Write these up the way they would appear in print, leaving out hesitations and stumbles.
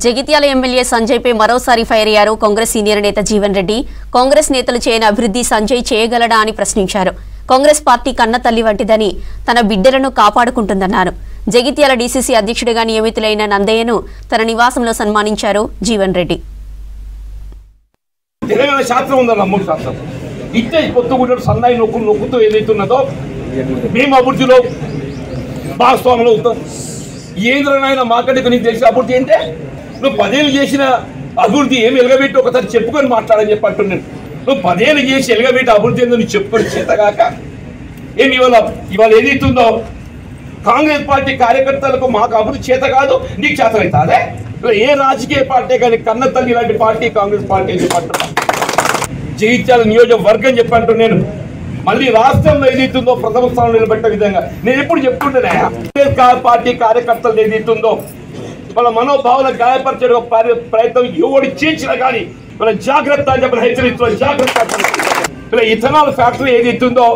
Jagtial MLA Sanjay పై మరోసారి fire అయ్యారు Congress senior నేత జీవన్ రెడ్డి. కాంగ్రెస్ నేతలు చేయని అభివృద్ధి సంజయ్ చేయగలడా అని ప్రశ్నించారు. కాంగ్రెస్ పార్టీ కన్నతల్లి వంటిదని తన బిడ్డలను కాపాడుకుంటుందన్నారు. జగిత్యాల డీసీసీ అధ్యక్షుడిగా నియమితులైన నందయ్యను తన నివాసంలో సన్మానించారు జీవన్ రెడ్డి. తెలంగాణ శాస్త్రం ఉందన్న మూడు శాస్త్రం ఇచ్చే కొత్తగూడెడు సన్నాయి నొక్కుతూ ఏదైతున్నదో మేము అభివృద్ధిలో భాగస్వాములు అవుతాం. ఏంద్రనైనా మాకంటే నీకు తెలిసిన అభివృద్ధి ఏంటే నువ్వు 10 ఏళ్ళు చేసిన అభివృద్ధి ఏమి ఎలగబెట్టి ఒకసారి చెప్పుకొని మాట్లాడని చెప్పి అంటున్నాను. నువ్వు 10 ఏళ్ళు చేసి ఎలగబెట్టి అభివృద్ధి ఏందో నువ్వు చెప్పుకొని చేతగాక ఏమి ఇవాళ ఏదైతుందో కాంగ్రెస్ పార్టీ కార్యకర్తలకు మాకు అభివృద్ధి చేత కాదు నీకు చేత అవుతాదే. ఏ రాజకీయ పార్టీ కానీ కన్న తల్లి ఇలాంటి పార్టీ కాంగ్రెస్ పార్టీ అని చెప్పంటున్నా. జగిత్యాల నియోజకవర్గం చెప్పంటూ నేను మళ్ళీ రాష్ట్రంలో ఏదైతుందో ప్రథమ స్థానంలో నిలబెట్టే విధంగా నేను ఎప్పుడు చెప్తుంటేనే పార్టీ కార్యకర్తలు ఏదైతుందో వాళ్ళ మనోభావాల గాయపరిచే ప్రయత్నం ఎవడు చేసినా కానీ వాళ్ళ జాగ్రత్త అని చెప్పిన హెచ్చరిస్తున్న జాగ్రత్త. ఇలా ఇథనాల్ ఫ్యాక్టరీ ఏదైతుందో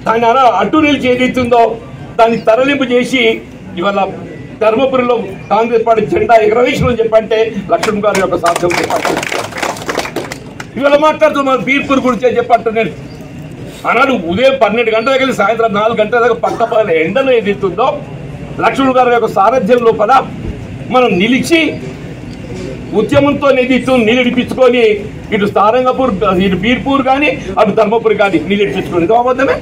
దాన్ని అడ్డు నిలిచి ఏదైతుందో దాన్ని తరలింపు చేసి ఇవాళ ధర్మపురిలో కాంగ్రెస్ పార్టీ జెండా ఎగరవేసిన చెప్పంటే లక్ష్మణ్ గారి యొక్క సాధ్యం చెప్పండి. ఇవాళ మాట్లాడుతూ మన బీర్పూర్ గురించి చెప్పంటు నేను ఆనాడు ఉదయం 12 గంటల దగ్గర సాయంత్రం 4 గంటల దాకా పట్టపగల ఎండలో ఏదైతుందో లక్ష్మణ్ గారి యొక్క సారథ్యం లోపల మనం నిలిచి ఉద్యమంతో నీళ్ళిడిపించుకొని ఇటు సారంగపూర్ ఇటు బీర్పూర్ కానీ అటు ధర్మపూర్ కానీ నీళ్ళిడిపించుకొని అబద్ధమే.